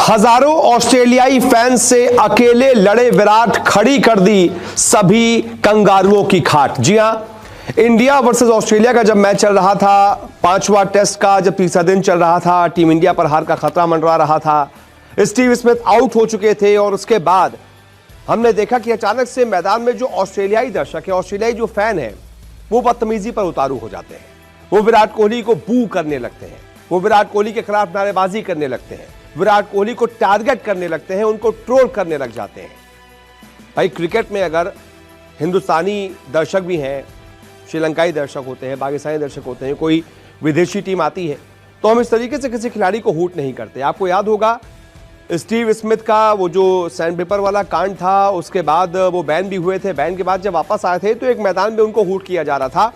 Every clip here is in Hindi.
हजारों ऑस्ट्रेलियाई फैंस से अकेले लड़े विराट खड़ी कर दी सभी कंगारुओं की खाट। जी हां, इंडिया वर्सेस ऑस्ट्रेलिया का जब मैच चल रहा था, पांचवा टेस्ट का जब तीसरा दिन चल रहा था, टीम इंडिया पर हार का खतरा मंडरा रहा था, स्टीव स्मिथ आउट हो चुके थे और उसके बाद हमने देखा कि अचानक से मैदान में जो ऑस्ट्रेलियाई दर्शक है, ऑस्ट्रेलियाई जो फैन है, वो बदतमीजी पर उतारू हो जाते हैं। वो विराट कोहली को बू करने लगते हैं, वो विराट कोहली के खिलाफ नारेबाजी करने लगते हैं, विराट कोहली को टारगेट करने लगते हैं, उनको ट्रोल करने लग जाते हैं। भाई, क्रिकेट में अगर हिंदुस्तानी दर्शक भी हैं, श्रीलंकाई दर्शक होते हैं, पाकिस्तानी दर्शक होते हैं, कोई विदेशी टीम आती है, तो हम इस तरीके से किसी खिलाड़ी को हूट नहीं करते। आपको याद होगा स्टीव स्मिथ का वो जो सैंड पेपर वाला कांड था, उसके बाद वो बैन भी हुए थे। बैन के बाद जब वापस आए थे तो एक मैदान में उनको हूट किया जा रहा था।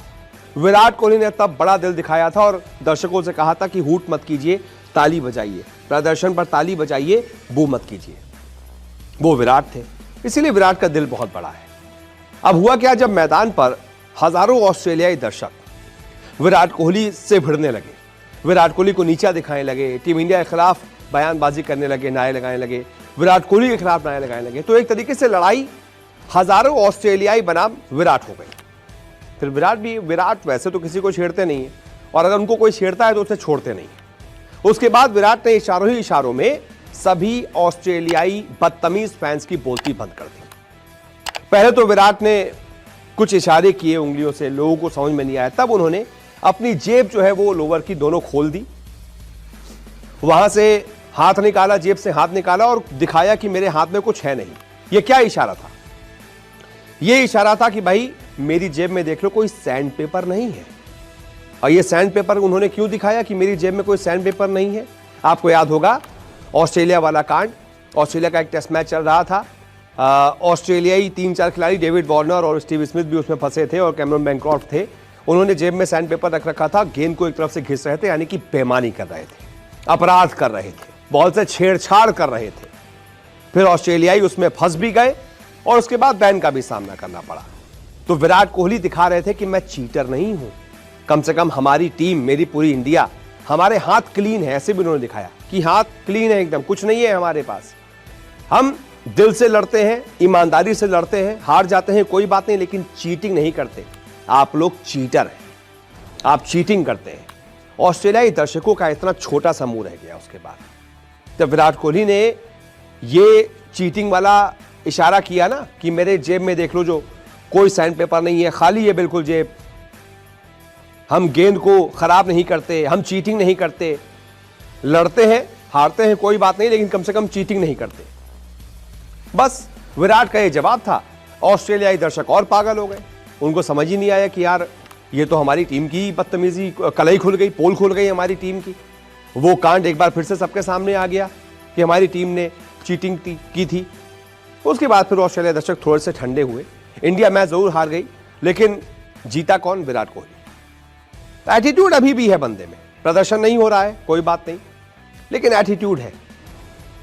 विराट कोहली ने तब बड़ा दिल दिखाया था और दर्शकों से कहा था कि हूट मत कीजिए, ताली बजाइए, प्रदर्शन पर ताली बजाइए, बू मत कीजिए। वो विराट थे, इसीलिए विराट का दिल बहुत बड़ा है। अब हुआ क्या, जब मैदान पर हजारों ऑस्ट्रेलियाई दर्शक विराट कोहली से भिड़ने लगे, विराट कोहली को नीचा दिखाने लगे, टीम इंडिया के खिलाफ बयानबाजी करने लगे, नारे लगाने लगे, विराट कोहली के खिलाफ नारे लगाने लगे, तो एक तरीके से लड़ाई हजारों ऑस्ट्रेलियाई बनाम विराट हो गई। फिर विराट वैसे तो किसी को छेड़ते नहीं है, और अगर उनको कोई छेड़ता है तो उसे छोड़ते नहीं। उसके बाद विराट ने इशारों ही इशारों में सभी ऑस्ट्रेलियाई बदतमीज फैंस की बोलती बंद कर दी। पहले तो विराट ने कुछ इशारे किए उंगलियों से, लोगों को समझ में नहीं आया, तब उन्होंने अपनी जेब जो है वो लोवर की दोनों खोल दी, वहां से हाथ निकाला, जेब से हाथ निकाला और दिखाया कि मेरे हाथ में कुछ है नहीं। यह क्या इशारा था? यह इशारा था कि भाई मेरी जेब में देख लो, कोई सैंड पेपर नहीं है। और ये सैंड पेपर उन्होंने क्यों दिखाया कि मेरी जेब में कोई सैंड पेपर नहीं है? आपको याद होगा ऑस्ट्रेलिया वाला कांड, ऑस्ट्रेलिया का एक टेस्ट मैच चल रहा था, ऑस्ट्रेलियाई 3-4 खिलाड़ी, डेविड वार्नर और स्टीव स्मिथ भी उसमें फंसे थे और कैमरन बैनक्रॉफ्ट थे। उन्होंने जेब में सैंड पेपर रख रखा था, गेंद को एक तरफ से घिस रहे थे, यानी कि बेईमानी कर रहे थे, अपराध कर रहे थे, बॉल से छेड़छाड़ कर रहे थे। फिर ऑस्ट्रेलियाई उसमें फंस भी गए और उसके बाद बैन का भी सामना करना पड़ा। तो विराट कोहली दिखा रहे थे कि मैं चीटर नहीं हूं, कम से कम हमारी टीम, मेरी पूरी इंडिया, हमारे हाथ क्लीन है। ऐसे भी उन्होंने दिखाया कि हाथ क्लीन है, एकदम कुछ नहीं है हमारे पास, हम दिल से लड़ते हैं, ईमानदारी से लड़ते हैं, हार जाते हैं कोई बात नहीं, लेकिन चीटिंग नहीं करते। आप लोग चीटर हैं, आप चीटिंग करते हैं। ऑस्ट्रेलियाई दर्शकों का इतना छोटा सा मुंह रह गया उसके बाद, जब विराट कोहली ने ये चीटिंग वाला इशारा किया ना कि मेरे जेब में देख लो, जो कोई सैंड पेपर नहीं है, खाली है बिल्कुल जेब, हम गेंद को खराब नहीं करते, हम चीटिंग नहीं करते, लड़ते हैं, हारते हैं कोई बात नहीं, लेकिन कम से कम चीटिंग नहीं करते। बस विराट का ये जवाब था। ऑस्ट्रेलियाई दर्शक और पागल हो गए, उनको समझ ही नहीं आया कि यार ये तो हमारी टीम की बदतमीजी, कलई खुल गई, पोल खुल गई हमारी टीम की। वो कांड एक बार फिर से सबके सामने आ गया कि हमारी टीम ने चीटिंग की थी। उसके बाद फिर ऑस्ट्रेलिया दर्शक थोड़े से ठंडे हुए। इंडिया मैच जरूर हार गई, लेकिन जीता कौन? विराट कोहली। एटीट्यूड अभी भी है बंदे में, प्रदर्शन नहीं हो रहा है कोई बात नहीं, लेकिन एटीट्यूड है।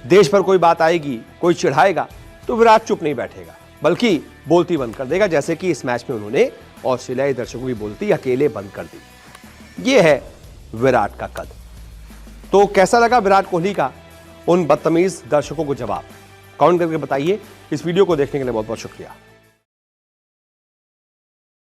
देश पर कोई बात आएगी, कोई चिढ़ाएगा तो विराट चुप नहीं बैठेगा, बल्कि बोलती बंद कर देगा, जैसे कि इस मैच में उन्होंने ऑस्ट्रेलियाई दर्शकों की बोलती अकेले बंद कर दी। यह है विराट का कद। तो कैसा लगा विराट कोहली का उन बदतमीज दर्शकों को जवाब? कमेंट करके बताइए। इस वीडियो को देखने के लिए बहुत बहुत शुक्रिया।